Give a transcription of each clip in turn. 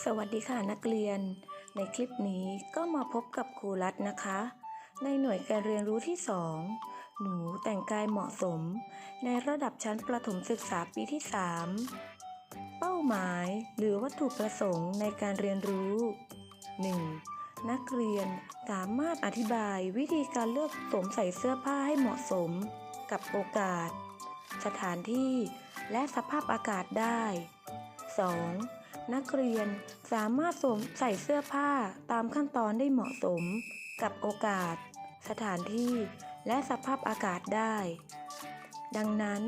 สวัสดีค่ะนักเรียนในคลิปนี้ก็มาพบกับครูรัตน์นะคะในหน่วยการเรียนรู้ที่2หนูแต่งกายเหมาะสมในระดับชั้นประถมศึกษาปีที่3เป้าหมายหรือวัตถุประสงค์ในการเรียนรู้ 1. นักเรียนสามารถอธิบายวิธีการเลือกสวมใส่เสื้อผ้าให้เหมาะสมกับโอกาสสถานที่และสภาพอากาศได้ 2. นักเรียนสามารถสวมใส่เสื้อผ้าตามขั้นตอนได้เหมาะสมกับโอกาสสถานที่และสภาพอากาศได้ดังนั้น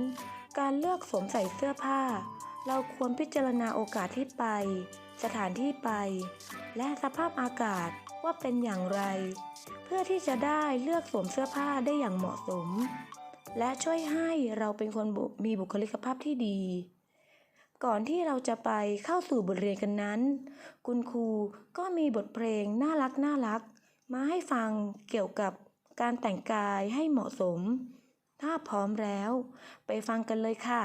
การเลือกสวมใส่เสื้อผ้าเราควรพิจารณาโอกาสที่ไปสถานที่ไปและสภาพอากาศว่าเป็นอย่างไรเพื่อที่จะได้เลือกสวมเสื้อผ้าได้อย่างเหมาะสมและช่วยให้เราเป็นคนมีบุคลิกภาพที่ดีก่อนที่เราจะไปเข้าสู่บทเรียนกันนั้นคุณครูก็มีบทเพลงน่ารักมาให้ฟังเกี่ยวกับการแต่งกายให้เหมาะสมถ้าพร้อมแล้วไปฟังกันเลยค่ะ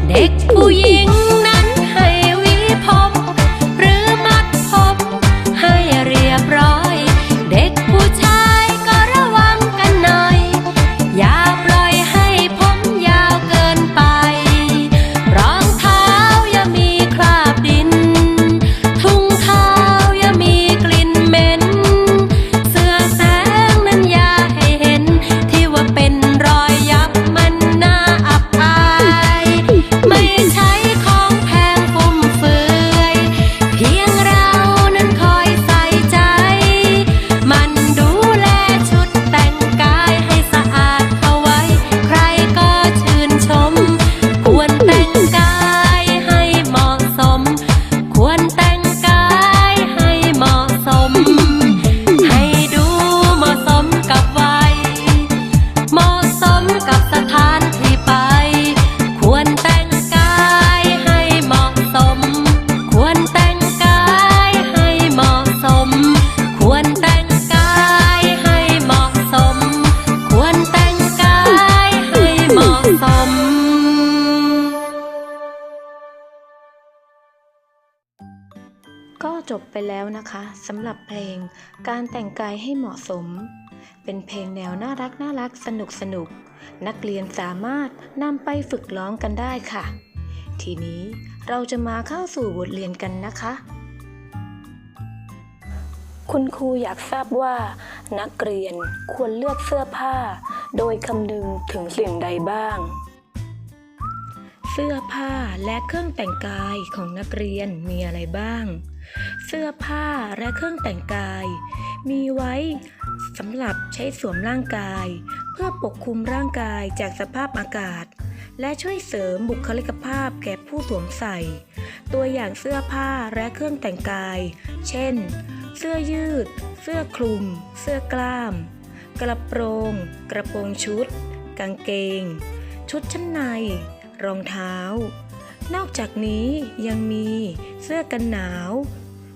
เด็กผู้หญิงนั้นให้หวีผมหรือมัดผมให้เรียบร้อยเด็กผู้ชายก็ระวังกันหน่อยอย่าปล่อยให้ผมยาวเกินไปรองเท้าอย่ามีคราบดินถุงเท้าอย่ามีกลิ่นเหม็นเสื้อแสงนั้นอย่าให้เห็นที่ว่าเป็นรอยยับมันน่าอับอายไม่ใช่ของแพงฟุ่มเฟือยเพียงเรานั้นคอยใส่ใจมันดูแลชุดแต่งกายให้สะอาดเข้าไว้ใครก็ชื่นชมควรแต่งกายให้เหมาะสมควรแต่งกายให้เหมาะสมให้ดูเหมาะสมกับวัยเหมาะสมกับสถานที่ไปควรแต่งกายให้เหมาะสมควรแต่งกายให้เหมาะสมควรแต่งกายให้เหมาะสมควรแต่งกายให้เหมาะสมก็จบไปแล้วนะคะสำหรับเพลงการแต่งกายให้เหมาะสมเป็นเพลงแนวน่ารักสนุกนักเรียนสามารถนำไปฝึกร้องกันได้ค่ะทีนี้เราจะมาเข้าสู่บทเรียนกันนะคะคุณครูอยากทราบว่านักเรียนควรเลือกเสื้อผ้าโดยคำนึงถึงสิ่งใดบ้างเสื้อผ้าและเครื่องแต่งกายของนักเรียนมีอะไรบ้างเสื้อผ้าและเครื่องแต่งกายมีไว้สำหรับใช้สวมร่างกายเพื่อปกคลุมร่างกายจากสภาพอากาศและช่วยเสริมบุคลิกภาพแก่ผู้สวมใส่ตัวอย่างเสื้อผ้าและเครื่องแต่งกายเช่นเสื้อยืดเสื้อคลุมเสื้อกล้ามกระโปรงชุดกางเกงชุดชั้นในรองเท้านอกจากนี้ยังมีเสื้อกันหนาว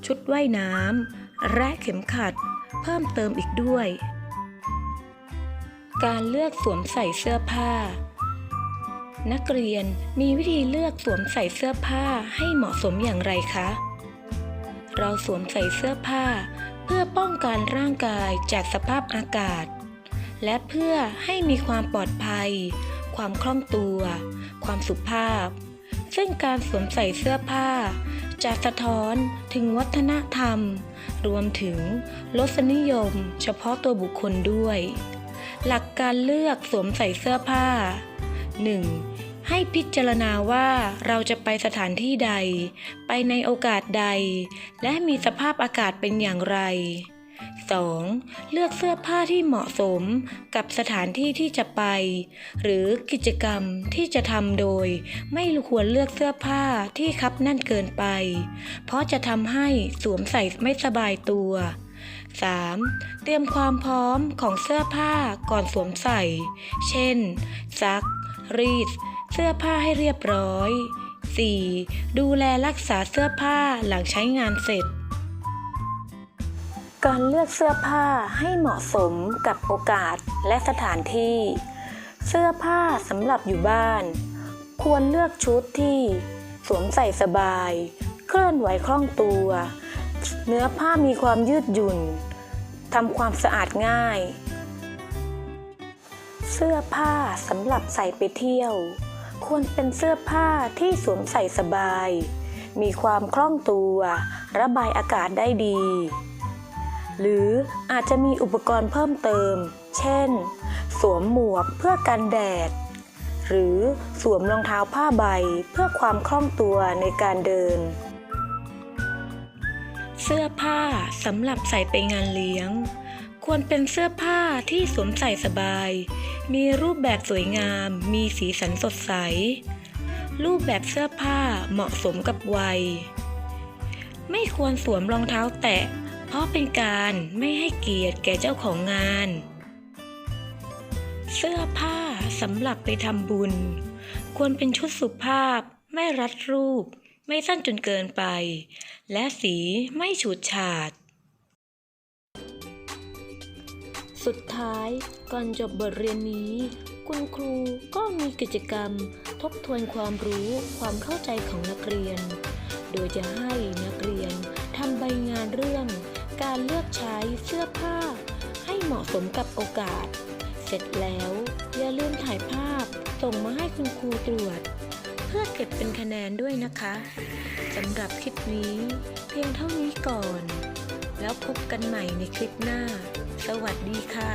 ชุดว่ายน้ำและเข็มขัดเพิ่มเติมอีกด้วยการเลือกสวมใส่เสื้อผ้านักเรียนมีวิธีเลือกสวมใส่เสื้อผ้าให้เหมาะสมอย่างไรคะเราสวมใส่เสื้อผ้าเพื่อป้องกันร่างกายจากสภาพอากาศและเพื่อให้มีความปลอดภัยความคล่องตัวความสุภาพซึ่งการสวมใส่เสื้อผ้าจะสะท้อนถึงวัฒนธรรมรวมถึงรสนิยมเฉพาะตัวบุคคลด้วยหลักการเลือกสวมใส่เสื้อผ้า 1. ให้พิจารณาว่าเราจะไปสถานที่ใด ไปในโอกาสใด และมีสภาพอากาศเป็นอย่างไร 2. เลือกเสื้อผ้าที่เหมาะสมกับสถานที่ที่จะไป หรือกิจกรรมที่จะทำโดยไม่ควรเลือกเสื้อผ้าที่คับแน่นเกินไป เพราะจะทำให้สวมใส่ไม่สบายตัว 3. เตรียมความพร้อมของเสื้อผ้าก่อนสวมใส่ เช่น ซัก รีด เสื้อผ้าให้เรียบร้อย 4. ดูแลรักษาเสื้อผ้าหลังใช้งานเสร็จ การเลือกเสื้อผ้าให้เหมาะสมกับโอกาสและสถานที่ เสื้อผ้าสำหรับอยู่บ้าน ควรเลือกชุดที่สวมใส่สบาย เคลื่อนไหวคล่องตัว เนื้อผ้ามีความยืดหยุ่น ทำความสะอาดง่าย เสื้อผ้าสำหรับใส่ไปเที่ยว ควรเป็นเสื้อผ้าที่สวมใส่สบาย มีความคล่องตัว ระบายอากาศได้ดี หรืออาจจะมีอุปกรณ์เพิ่มเติม เช่น สวมหมวกเพื่อกันแดด หรือสวมรองเท้าผ้าใบเพื่อความคล่องตัวในการเดิน เสื้อผ้าสำหรับใส่ไปงานเลี้ยง ควรเป็นเสื้อผ้าที่สวมใส่สบาย มีรูปแบบสวยงาม มีสีสันสดใส รูปแบบเสื้อผ้าเหมาะสมกับวัย ไม่ควรสวมรองเท้าแตะ เพราะเป็นการไม่ให้เกียรติแก่เจ้าของงาน เสื้อผ้าสำหรับไปทำบุญ ควรเป็นชุดสุภาพ ไม่รัดรูป ไม่สั้นจนเกินไป และสีไม่ฉูดฉาด สุดท้ายก่อนจบบทเรียนนี้ คุณครูก็มีกิจกรรมทบทวนความรู้ความเข้าใจของนักเรียน โดยจะให้นักเรียนทำใบงานเรื่องการเลือกใช้เสื้อผ้าให้เหมาะสมกับโอกาส เสร็จแล้วอย่าลืมถ่ายภาพส่งมาให้คุณครูตรวจ เพื่อเก็บเป็นคะแนนด้วยนะคะสำหรับคลิปนี้เพียงเท่านี้ก่อน แล้วพบกันใหม่ในคลิปหน้า สวัสดีค่ะ